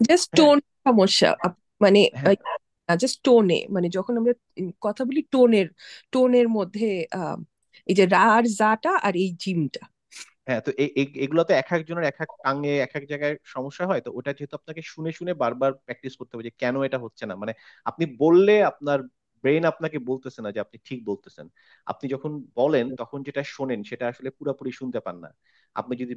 জাস্ট হ্যাঁ, টোন সমস্যা মানে হ্যাঁ, জাস্ট টোনে, মানে যখন আমরা কথা বলি টোনের টোনের মধ্যে এই যে রা আর জাটা আর এই জিমটা। হ্যাঁ। তো এগুলো তো এক একজনের এক এক টাঙ্গে এক এক জায়গায় সমস্যা হয়, তো ওটা যেহেতু আপনাকে শুনে শুনে বারবার প্র্যাকটিস করতে হবে যে কেন এটা হচ্ছে না। মানে আপনি বললে আপনার ব্রেন আপনাকে বলতেছে না যে আপনি ঠিক বলতেছেন। আপনি যখন বলেন তখন যেটা শোনেন সেটা আসলে পুরোপুরি শুনতে পান না। আপনি যদি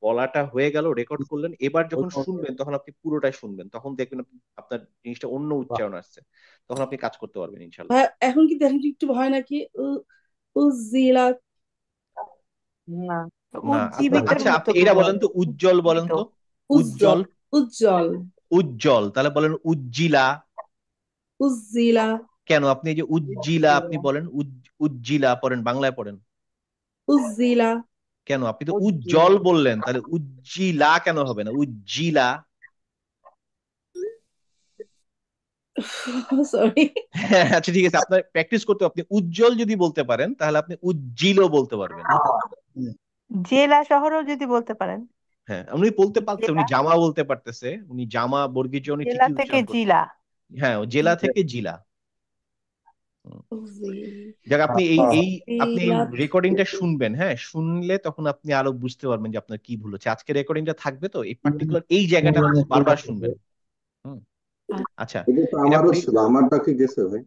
বলাটা হয়ে গেল, রেকর্ড করলেন, এবার যখন শুনবেন তখন আপনি পুরোটাই শুনবেন, তখন দেখবেন আপনার জিনিসটা অন্য উচ্চারণ আসছে, তখন আপনি কাজ করতে পারবেন ইনশাল্লাহ। ভাইয়া, এখন কি দেখেন একটু ভয় নাকি? উজিলাত। না, না আপনার, উজ্জীবিতের আচ্ছা মতো আপনি এটা বলেন। বলেন তো, উজ্জ্বল বলেন উজ্জীবিত। তো। উজ্জ্বল। উজ্জ্বল, উজ্জ্বল। উজ্জ্বল, তাহলে বলেন উজ্জিলা। উজিলা। কেন আপনি এই যে উজ্জিলা আপনি বলেন, উজ্জিলা পড়েন, বাংলায় পড়েন উজিলা। কেন? আপনি তো উজ্জীলা। উজ্জ্বল বললেন, তাহলে উজ্জিলা কেন হবে না? উজ্জিলা। সরি। হ্যাঁ, আচ্ছা ঠিক আছে, আপনার প্র্যাকটিস করতে হবে। আপনি উজ্জ্বল যদি বলতে পারেন তাহলে আপনি উজ্জিলও বলতে পারবেন। জেলা শহরও যদি বলতে পারেন। হ্যাঁ, উনি বলতে পারছে, জেলা, উনি জামা বলতে পারতেছে, উনি জামা বর্গীয় জ উনি জেলা ঠিকই থেকে উচ্চারণ করছে। জিলা। হ্যাঁ, ও জেলা থেকে জিলা। হুম। উজি- যাক, আপনি এই এই আপনি এই উজিলাত। রেকর্ডিংটা শুনবেন, হ্যাঁ, শুনলে তখন আপনি আরো বুঝতে পারবেন যে আপনার কি ভুল হচ্ছে। আজকে রেকর্ডিংটা থাকবে, তো এই পার্টিকুলার এই জায়গাটা বারবার শুনবেন। হুম। আচ্ছা, এটা তো এটা আমারও ছিল, আমারটা কি গেছে ভাই?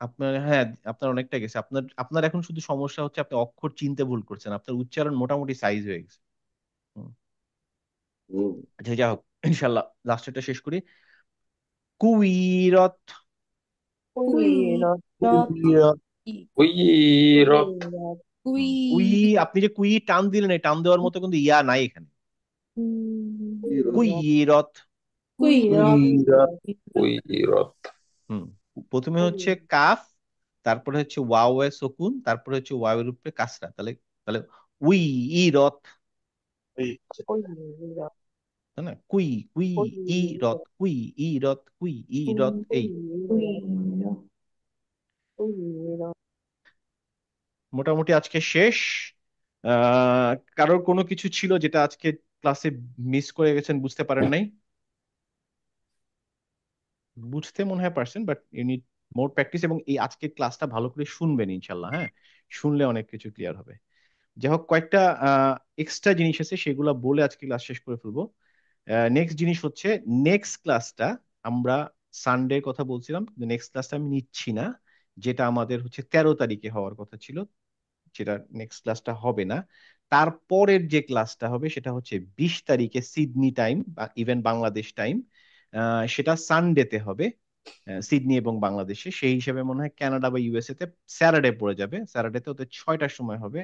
আপনার, হ্যাঁ আপনার অনেকটা গেছে। আপনার আপনার এখন শুধু সমস্যা হচ্ছে আপনি অক্ষর চিনতে ভুল করছেন, আপনার উচ্চারণ মোটামুটি সাইজ হয়ে গেছে। হুম। হুম। আচ্ছা যা হোক, ইনশাল্লাহ লাস্টেরটা শেষ করি। কুইরত। কুইরত। কুইরাত। কুইরত। কুই কুই, আপনি যে কুই টান দিলেন, এই টান দেওয়ার মতো কিন্তু ইয়া নাই এখানে। কুইরত। কুইরাত। কুইরত। হুম। প্রথমে হচ্ছে কাফ, তারপরে হচ্ছে ওয়াও এ সকুন, তারপরে হচ্ছে ওয়াও এর উপরে কাসরা, তাহলে তাহলে উই ইরত, কুইরত। তাই না? কুই, কুই ইরত, কুই ইরত, কুই ইরত, এই কুইরাত। কুইরত। মোটামুটি আজকে শেষ। কারোর কোনো কিছু ছিল যেটা আজকে ক্লাসে মিস করে গেছেন, বুঝতে পারেন নাই? বুঝতে মনে হয় পারছেন, but you need more practice, এবং এই আজকের ক্লাসটা ভালো করে শুনবেন ইনশাল্লাহ। হ্যাঁ, শুনলে অনেক কিছু ক্লিয়ার হবে। যাই হোক, কয়েকটা এক্সট্রা জিনিস আছে, সেগুলো বলে আজকে ক্লাস শেষ করে ফেলবো। নেক্সট জিনিস হচ্ছে, নেক্সট ক্লাসটা আমরা সানডে কথা বলছিলাম, কিন্তু নেক্সট ক্লাসটা আমি নিচ্ছি না, যেটা আমাদের হচ্ছে 13 তারিখে হওয়ার কথা ছিল, যেটা নেক্সট ক্লাসটা হবে না। তারপরের যে ক্লাসটা হবে সেটা হচ্ছে 20 তারিখে সিডনি টাইম বা ইভেন বাংলাদেশ টাইম, সেটা সানডেতে হবে, সিডনি এবং বাংলাদেশে। সেই হিসেবে মনে হয় কানাডা বা ইউএসএ তে স্যাটারডে পড়ে যাবে, স্যাটারডেতে ওদের 6টার সময় হবে,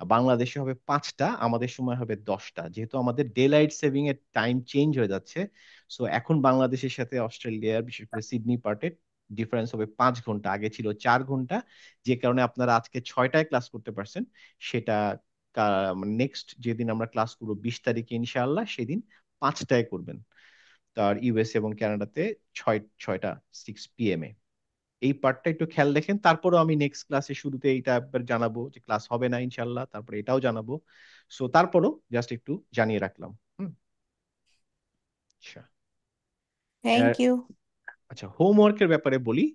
আর বাংলাদেশে হবে 5টা, আমাদের সময় হবে 10টা, যেহেতু আমাদের ডে লাইট সেভিং এর টাইম চেঞ্জ হয়ে যাচ্ছে। সো এখন বাংলাদেশের সাথে অস্ট্রেলিয়ার, বিশেষ করে সিডনি পার্টে ডিফারেন্স হবে 5 ঘন্টা, আগে ছিল 4 ঘন্টা, যে কারণে আপনারা আজকে 6টায় ক্লাস করতে পারছেন। সেটা নেক্সট যেদিন আমরা ক্লাস করবো 20 তারিখে ইনশাআল্লাহ, সেদিন 5টায় করবেন। তার ইউএসএ এবং কানাডাতে 6টা 6 PM এ। এই পার্টটা একটু খেয়াল দেখেন, তারপরও আমি নেক্সট ক্লাসে শুরুতে এইটা একবার জানাবো যে ক্লাস হবে না ইনশাল্লাহ, তারপরে এটাও জানাবো। সো তারপরও জাস্ট একটু জানিয়ে রাখলাম। হুম। আচ্ছা, থ্যাংক ইউ। আচ্ছা হোমওয়ার্কের ব্যাপারে বলি।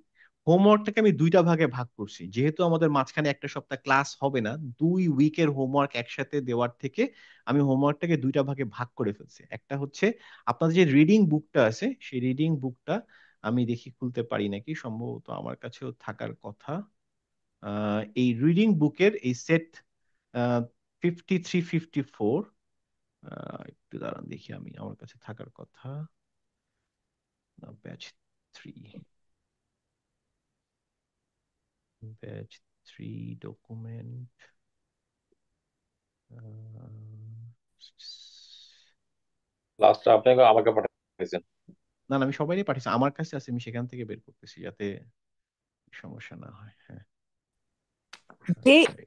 হোমওয়ার্কটাকে আমি 2টা ভাগে ভাগ করছি, যেহেতু আমাদের মাঝখানে একটা সপ্তাহ ক্লাস হবে না, 2 উইকের হোমওয়ার্ক একসাথে দেওয়ার থেকে আমি হোমওয়ার্কটাকে 2টা ভাগে ভাগ করে ফেলছি। একটা হচ্ছে আপনাদের যে রিডিং বুকটা আছে, সেই রিডিং বুকটা আমি দেখি খুলতে পারি নাকি, সম্ভবত আমার কাছেও থাকার কথা। এই রিডিং বুকের এই সেট 53-54, একটু দাঁড়ান দেখি, আমি আমার কাছে থাকার কথা। Batch 3, batch 3 document. লাস্টটা আপনি আমাকে পাঠাইছেন। না না, আমি সবাই পাঠিয়েছি, আমার কাছে আছে, আমি সেখান থেকে বের করতেছি যাতে সমস্যা না হয়। হ্যাঁ, যে sorry।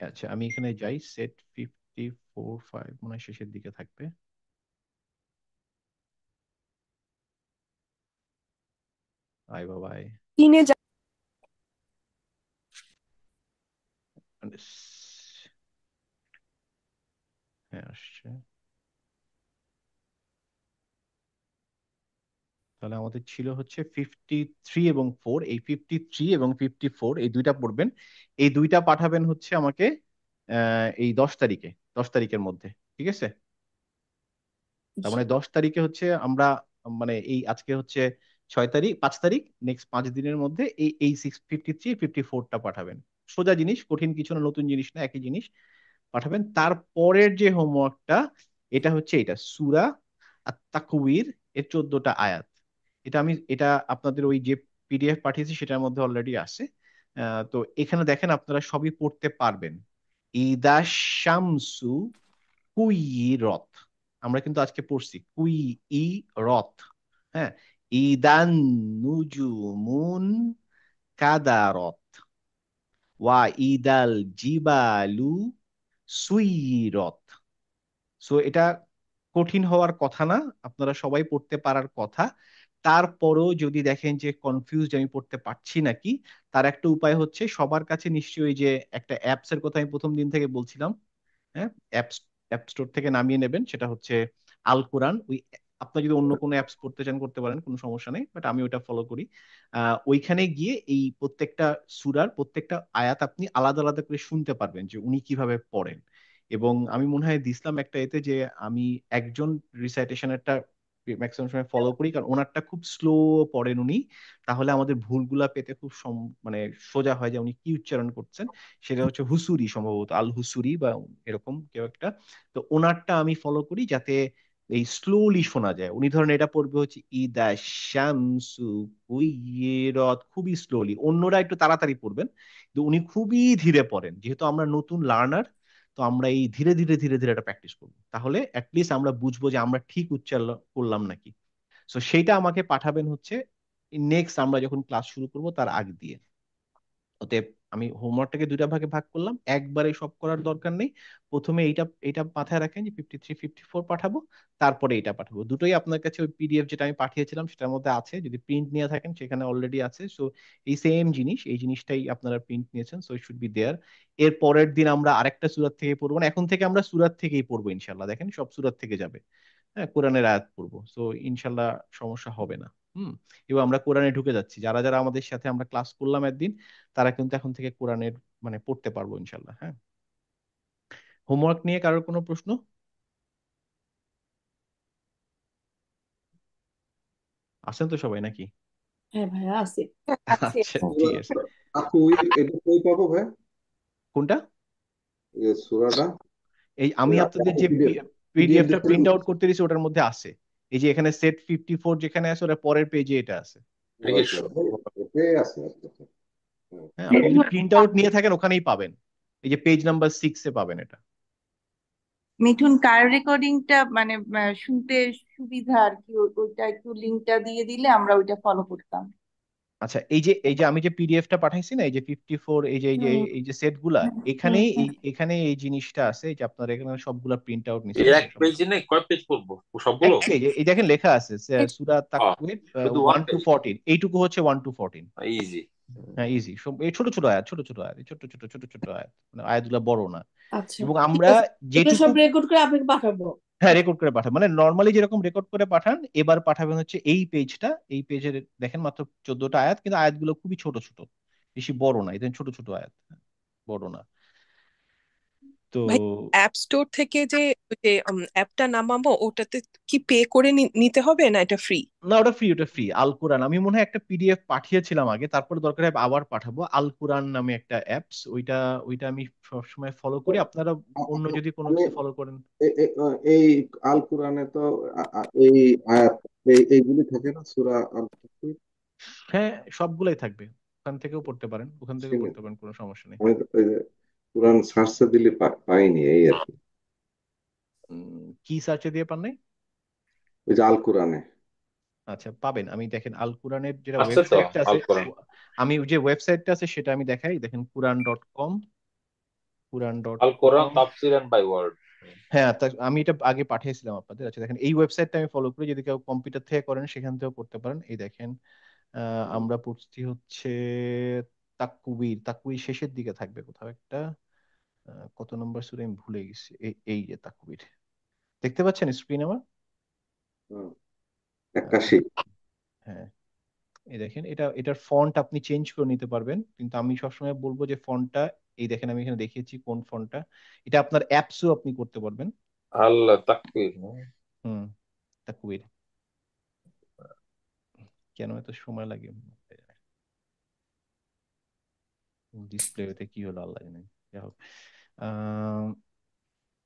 আচ্ছা, আমি এখানে যাই, সেট 54-5 মনে হয় শেষের দিকে থাকবে। আয় বাবাই, কিনে যা হ্যাঁ আসছে। তাহলে আমাদের ছিল হচ্ছে 53 এবং 4, এই 53 এবং 54 এই দুইটা পড়বেন। এই দুইটা পাঠাবেন হচ্ছে আমাকে এই 10 তারিখে, 10 তারিখের মধ্যে, ঠিক আছে? তার মানে 10 তারিখে হচ্ছে আমরা, মানে এই আজকে হচ্ছে 6 তারিখ, 5 তারিখ, নেক্সট 5 দিনের মধ্যে এই এই 53-54টা পাঠাবেন। সোজা জিনিস, কঠিন কিছু না, নতুন জিনিস না, একই জিনিস। পাঠাবেন। তারপরের যে হোমওয়ার্কটা, এটা হচ্ছে এটা সূরা আর তাকওয়ির এর 14টা আয়াত। এটা আপনাদের ওই যে পিডিএফ পাঠিয়েছি সেটার মধ্যে অলরেডি আছে। তো এখানে দেখেন আপনারা সবই পড়তে পারবেন। ইদা শামসু কুইরত, আমরা কিন্তু আজকে পড়ছি কুই ই রত। হ্যাঁ, ইদান নুজুমুন কাদারত, ওয়া ইদাল জিবালু সুইরত। সো এটা কঠিন হওয়ার কথা না, আপনারা সবাই পড়তে পারার কথা। তারপরও যদি দেখেন যে কনফিউজড আমি পড়তে পারছি নাকি, তার একটা উপায় হচ্ছে সবার কাছে নিশ্চয়ই যে একটা অ্যাপস এর কথা আমি প্রথম দিন থেকে বলছিলাম, হ্যাঁ, অ্যাপ অ্যাপ স্টোর থেকে নামিয়ে নেবেন, সেটা হচ্ছে আল কোরআন। ওই আপনি যদি অন্য কোনো অ্যাপস পড়তে চান করতে পারেন, কোনো সমস্যা নেই, বাট আমি ওটা ফলো করি। ওইখানে গিয়ে এই প্রত্যেকটা সূরার প্রত্যেকটা আয়াত আপনি আলাদা আলাদা করে শুনতে পারবেন যে উনি কিভাবে পড়েন। এবং আমি মনে হয় দিছিলাম একটা এতে যে আমি একজন রিসাইটেশনেরটা ম্যাক্সিমাম সময় ফলো করি, কারণ ওনারটা খুব স্লো পড়েন উনি। তাহলে আমাদের ভুলগুলা পেতে খুব মানে সোজা হয় যে উনি কি উচ্চারণ করছেন। সেটা হচ্ছে হুসুরি, সম্ভবত আল হুসুরি বা এরকম কেউ একটা। তো ওনারটা আমি ফলো করি যাতে এই স্লোলি শোনা যায়। উনি ধরেন এটা পড়বে হচ্ছে ইদা শামসু কুইরত, খুবই স্লোলি। অন্যরা একটু তাড়াতাড়ি পড়বেন, কিন্তু উনি খুবই ধীরে পড়েন। যেহেতু আমরা নতুন লার্নার, তো আমরা এই ধীরে ধীরে ধীরে ধীরে এটা প্র্যাকটিস করবো, তাহলে অ্যাটলিস্ট আমরা বুঝবো যে আমরা ঠিক উচ্চারণ করলাম নাকি। তো সেইটা আমাকে পাঠাবেন হচ্ছে নেক্সট আমরা যখন ক্লাস শুরু করব তার আগ দিয়ে। অতএব আমি হোমওয়ার্কটাকে দুইটা ভাগে ভাগ করলাম, একবারে সব করার দরকার নেই। প্রথমে এইটা এইটা মাথায় রাখেন যে 53 54 পাঠাবো, তারপরে এটা পাঠাবো। দুটোই আপনার কাছে ওই পিডিএফ যেটা আমি পাঠিয়েছিলাম সেটার মধ্যে আছে, যদি প্রিন্ট নিয়ে থাকেন সেখানে অলরেডি আছে। সো এই সেম জিনিস, এই জিনিসটাই আপনারা প্রিন্ট নিয়েছেন, so it should be there. এর পরের দিন আমরা আরেকটা সূরা থেকে পড়বো না, এখন থেকে আমরা সূরা থেকেই পড়বো ইনশাল্লাহ। দেখেন সব সূরা থেকে যাবে, হ্যাঁ, কোরআনের আয়াত পড়বো, সো ইনশাল্লাহ সমস্যা হবে না। হুম। এবং আমরা কোরআনে ঢুকে যাচ্ছি, যারা যারা আমাদের সাথে আমরা ক্লাস করলাম একদিন, তারা কিন্তু এখন থেকে কোরআনের মানে পড়তে পারবো ইনশাল্লাহ। হ্যাঁ, হোমওয়ার্ক নিয়ে কারোর কোনো প্রশ্ন? আছেন তো সবাই নাকি? হ্যাঁ ভাইয়া আছে। আছে আচ্ছা, সূরা ঠিক আছে। তাকওয়ির এটা কই পাবো ভাই? কোনটা? এই সূরাটা এই আমি আপনাদের যে পিডিএফ পিডিএফ পিডিএফটা দেখছিলাম প্রিন্ট তো। আউট করতে দিয়েছি ওটার মধ্যে আছে। এই যে এখানে সেট 54 যেখানে আছে ওটা পরের পেজে এটা আছে। ও এটা কি আচ্ছা, এটাই আছে। আচ্ছা আচ্ছা। হুম। হ্যাঁ, আপনি যদি প্রিন্ট আউট নিয়ে থাকেন ওখানেই পাবেন, এই যে পেজ নাম্বার 6 এ পাবেন এটা। মিঠুন, কার রেকর্ডিংটা মানে শুনতে সুবিধা আর কি, ওইটা একটু লিঙ্কটা দিয়ে দিলে আমরা ওইটা ফলো করতাম। আচ্ছা, এই যে আমি যে পিডিএফটা পাঠাইছি না, এই যে 54, হুম এই যে সেট গুলা, হুম এখানে হুম। এখানে এই জিনিসটা আছে, এই যে আপনারা এখানে সবগুলা প্রিন্ট আউট এই নিছেন, এক সব পেজে নেই, কয় পেজ পড়বো এক সবগুলো? পেজ। এই দেখেন লেখা আছে সূরা হ্যাঁ, তাকওয়ির শুধু ওয়ান 1 টু পেজ। 14, এইটুকু হচ্ছে 1 টু 14। ইজি। হ্যাঁ, ইজি। সব এই ছোট ছোট আয়াত, ছোট ছোট আয়াত, এই ছোট ছোট ছোট ছোট আয়াত, মানে আয়াতগুলো বড় না। আচ্ছা, এবং ঠিক আমরা আছে, এগুলো যেটুকু, সব রেকর্ড করে আপনাকে পাঠাবো। হ্যাঁ, রেকর্ড করে পাঠান, মানে নর্মালি যেরকম রেকর্ড করে পাঠান, এবার পাঠাবেন হচ্ছে এই পেজটা। এই পেজের দেখেন মাত্র 14টা আয়াত, কিন্তু আয়াতগুলো খুবই ছোট ছোট, বেশি বড় না, এদের ছোট ছোট আয়াত, বড় না। তো ভাই, অ্যাপ স্টোর থেকে যে ওই যে অ্যাপটা নামাবো ওটাতে কি পে করে নিতে হবে না এটা ফ্রি? না, ওটা ফ্রি, ওটা ফ্রি। আল কোরআন আমি মনে হয় একটা পিডিএফ পাঠিয়েছিলাম আগে, তারপরে দরকার হয় আবার পাঠাবো। আল কোরআন নামে একটা অ্যাপস, ওইটা ওইটা আমি সবসময় ফলো করি। আপনারা অন্য যদি কোনো আমি কিছু ফলো করেন। এই আল কোরআনে তো এই আয়াত এইগুলি থাকে না সূরা আল তাকওয়ির। হ্যাঁ, সবগুলাই থাকবে, ওখান থেকেও পড়তে পারেন, ওখান থেকেও চিনি। পড়তে পারেন, কোনো সমস্যা নেই। আমি তো ওই যে কোরআন সার্চে দিলে পাইনি এই আর কি। কি সার্চে দিয়ে পান নাই? ওই যে আল কোরআনে। আচ্ছা, পাবেন। আমি দেখেন আল কোরআনের যেটা আছে তো ওয়েবসাইটটা আছে, আল কোরআন। আমি যে ওয়েবসাইটটা আছে সেটা আমি দেখাই, দেখেন কুরআন.কম। কুরআন ডট আল কোরআন কম তাফসির এন্ড বাই ওয়ার্ড। হ্যাঁ, আমি এটা আগে পাঠিয়েছিলাম আপনাদের। আচ্ছা দেখেন, এই ওয়েবসাইটটা আমি ফলো করি, যদি কেউ কম্পিউটার থেকে করেন সেখান থেকেও করতে পারেন। এই দেখেন, আমরা পড়ছি হচ্ছে তাকওয়ির। তাকওয়ির শেষের দিকে থাকবে কোথাও একটা, কত নম্বর সূরা আমি ভুলে গেছি। এই যে তাকওয়ির, দেখতে পাচ্ছেন স্ক্রিন আমার? হুম, আহ, 81। হ্যাঁ, এই দেখেন, এটার ফন্ট আপনি চেঞ্জ করে নিতে পারবেন, কিন্তু আমি সবসময় বলবো যে ফন্টটা, এই দেখেন আমি এখানে দেখিয়েছি কোন ফন্টটা। এটা আপনার অ্যাপসও আপনি করতে পারবেন। আল তাকবীর। হুম, তাকওয়ির। কেন এত সময় লাগে ডিসপ্লেতে, কি হলো আল্লাহ জানে। যাই হোক,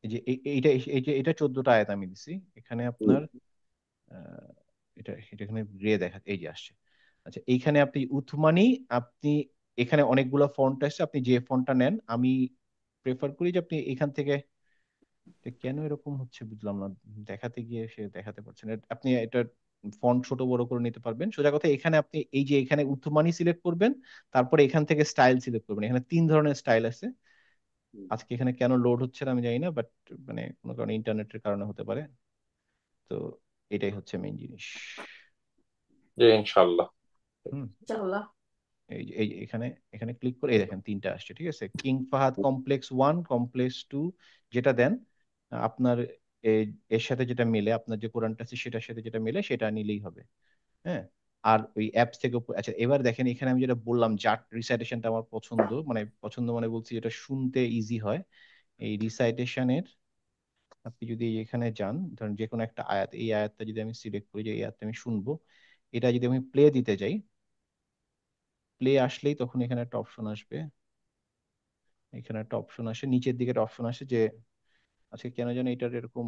এই যে এটা 14টা আয়াত আমি দিছি এখানে আপনার আহ, এটা এটা এখানে গ্রে দেখা এই যে আসছে। আচ্ছা এইখানে আপনি উথমানি আপনি এখানে অনেকগুলো ফন্ট আসছে, আপনি যে ফন্টটা নেন আমি প্রেফার করি যে আপনি এখান থেকে এটা কেন এরকম হচ্ছে বুঝলাম না, দেখাতে গিয়ে সে দেখাতে পারছে না। আপনি এটা ফন্ট ছোট বড় করে নিতে পারবেন। সোজা কথা এখানে আপনি এই যে এখানে উথমানি সিলেক্ট করবেন, তারপরে এখান থেকে স্টাইল সিলেক্ট করবেন। এখানে 3 ধরনের স্টাইল আছে। আজকে এখানে কেন লোড হচ্ছে না আমি জানি না, বাট মানে কোনো কারণে ইন্টারনেটের কারণে হতে পারে। তো এটাই হচ্ছে মেইন জিনিস। জি ইনশাল্লাহ। হুম ইনশাআল্লাহ। এই যে এখানে এখানে ক্লিক করে এই দেখেন 3টা আসছে, ঠিক আছে। কিং ফাহাদ কমপ্লেক্স 1 কমপ্লেক্স 2 যেটা দেন আপনার এর সাথে যেটা মিলে, আপনার যে কোরআনটা আছে সেটার সাথে যেটা মিলে সেটা নিলেই হবে। হ্যাঁ আর ওই অ্যাপস থেকে আচ্ছা এবার দেখেন এখানে আমি যেটা বললাম জাট রিসাইটেশনটা আমার পছন্দ মানে বলছি যেটা শুনতে ইজি হয়। এই রিসাইটেশনের আপনি যদি এখানে যান, ধরেন যে কোনো একটা আয়াত, এই আয়াতটা যদি আমি সিলেক্ট করি যে এই আয়াতটা আমি শুনবো, এটা যদি আমি প্লে দিতে যাই, প্লে আসলেই তখন এখানে একটা অপশন আসবে। এখানে একটা অপশন আসে, নিচের দিকে একটা অপশন আসে যে আজকে কেন যেন এটার এরকম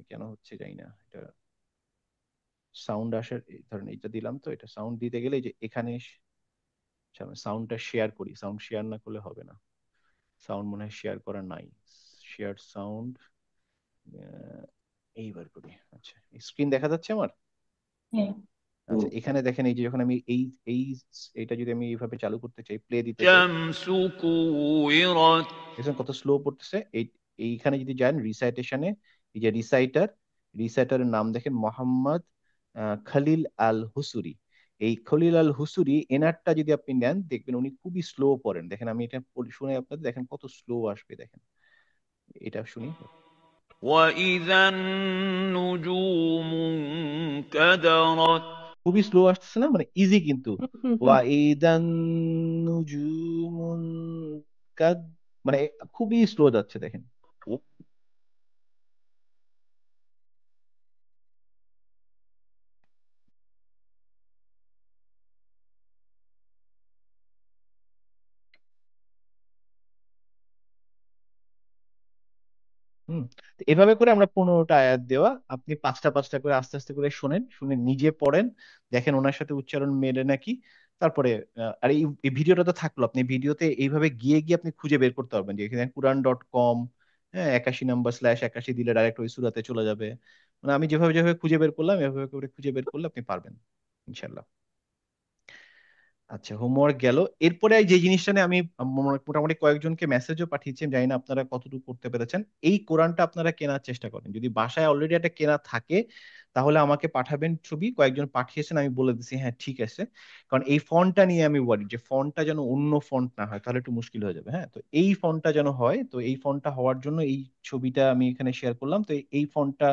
কেন হচ্ছে জানি না, এটা সাউন্ড আসার ধরেন এটা দিলাম, তো এটা সাউন্ড দিতে গেলে এই যে এখানে সাউন্ডটা শেয়ার করি, সাউন্ড শেয়ার না করলে হবে না। সাউন্ড মনে হয় শেয়ার করা নাই, শেয়ার সাউন্ড এইবার করি। আচ্ছা স্ক্রিন দেখা যাচ্ছে আমার? হ্যাঁ। আচ্ছা এখানে দেখেন এই যে যখন আমি এই এইটা যদি আমি এইভাবে চালু করতে চাই, প্লে দিতে চাই, الشمس كورت দেখছেন কত স্লো পড়তেছে। এইখানে যদি যান রিসাইটেশনে, এই যে রিসাইটারের নাম দেখেন মোহাম্মদ খলিল আল হুসুরি। এই খলিল আল হুসুরি এনারটা যদি আপনি নেন দেখবেন উনি খুবই স্লো পড়েন। দেখেন আমি এটা শুনে আপনাদের দেখেন কত স্লো আসবে, দেখেন এটা শুনি। وإذا النجوم انكدرت খুবই স্লো আসতেছে না, মানে ইজি কিন্তু। হুম, হুম। ওয়াইদান নুজুমুন কাদ মানে খুবই স্লো যাচ্ছে দেখেন। হুম তো এভাবে করে আমরা 15টা আয়াত দেওয়া, আপনি 5টা 5টা করে আস্তে আস্তে করে শোনেন, শুনে নিজে পড়েন, দেখেন ওনার সাথে উচ্চারণ মেলে নাকি। তারপরে আর এই ভিডিওটা তো থাকলো, আপনি ভিডিওতে এইভাবে গিয়ে গিয়ে আপনি খুঁজে বের করতে পারবেন যে এখানে Quran.com, হ্যাঁ 81 নম্বর /81 দিলে ডাইরেক্ট ওই সূরাতে চলে যাবে। মানে আমি যেভাবে যেভাবে খুঁজে বের করলাম এভাবে করে খুঁজে বের করলে আপনি পারবেন ইনশাল্লাহ। আচ্ছা হোমওয়ার্ক গেল। এরপরে যে জিনিসটা নিয়ে আমি মোটামুটি কয়েকজনকে মেসেজও পাঠিয়েছি, আমি জানি না আপনারা কতটুকু করতে পেরেছেন। এই কোরআনটা আপনারা কেনার চেষ্টা করেন, যদি বাসায় অলরেডি একটা কেনা থাকে তাহলে আমাকে পাঠাবেন ছবি। কয়েকজন পাঠিয়েছেন, আমি বলে দিচ্ছি হ্যাঁ ঠিক আছে। কারণ এই ফন্টটা নিয়ে আমি ওয়ারি যে ফন্টটা যেন অন্য ফন্ট না হয়, তাহলে একটু মুশকিল হয়ে যাবে। হ্যাঁ তো এই ফন্টটা যেন হয়, তো এই ফন্টটা হওয়ার জন্য এই ছবিটা আমি এখানে শেয়ার করলাম। তো এই ফন্টটা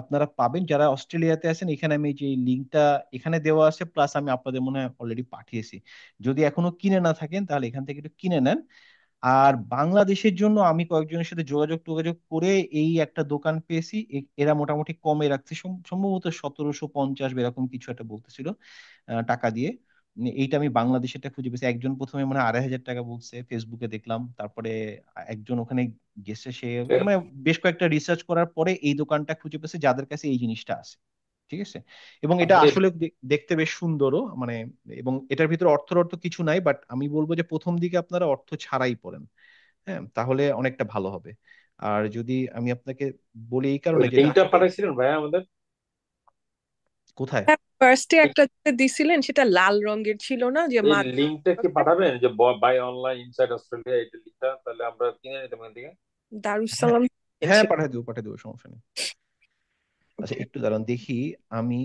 আপনারা পাবেন যারা অস্ট্রেলিয়াতে আছেন। এখানে আমি যে লিঙ্কটা এখানে দেওয়া আছে, প্লাস আমি আপনাদের মনে হয় অলরেডি পাঠিয়েছি। যদি এখনো কিনে না থাকেন তাহলে এখান থেকে একটু কিনে নেন। আর বাংলাদেশের জন্য আমি কয়েকজনের সাথে যোগাযোগ করে এই একটা দোকান পেয়েছি, এরা মোটামুটি কমে রাখছে, সম্ভবত 1750 বা এরকম কিছু একটা বলতেছিল টাকা দিয়ে। এইটা আমি বাংলাদেশেরটা খুঁজে পেয়েছি। একজন প্রথমে মানে 2500 টাকা বলছে, ফেসবুকে দেখলাম। তারপরে একজন ওখানে গেছে, সে মানে বেশ কয়েকটা রিসার্চ করার পরে এই দোকানটা খুঁজে পেয়েছে যাদের কাছে এই জিনিসটা আছে, ঠিক আছে। এবং এটা আসলে দেখতে বেশ সুন্দরও, মানে এবং এটার ভিতরে অর্থ কিছু নাই, বাট আমি বলবো যে প্রথম দিকে আপনারা অর্থ ছাড়াই পড়েন, হ্যাঁ তাহলে অনেকটা ভালো হবে। আর যদি আমি আপনাকে বলি এই কারণে যে এটা লিঙ্কটা আসলে পাঠাইছিলেন ভাইয়া আমাদের? কোথায় ফার্স্টে একটা যেটা দিছিলেন সেটা লাল রঙের ছিল না, যে এই মা লিঙ্কটা কি পাঠাবেন যে বাই অনলাইন ইনসাইড অস্ট্রেলিয়া, এটা লিঙ্কটা তাহলে আমরা কিনে নিতাম এখান থেকে। হ্যাঁ দারুসালাম হ্যাঁ ছিল। পাঠিয়ে দেবো সমস্যা নেই। আচ্ছা একটু দাঁড়ান দেখি, আমি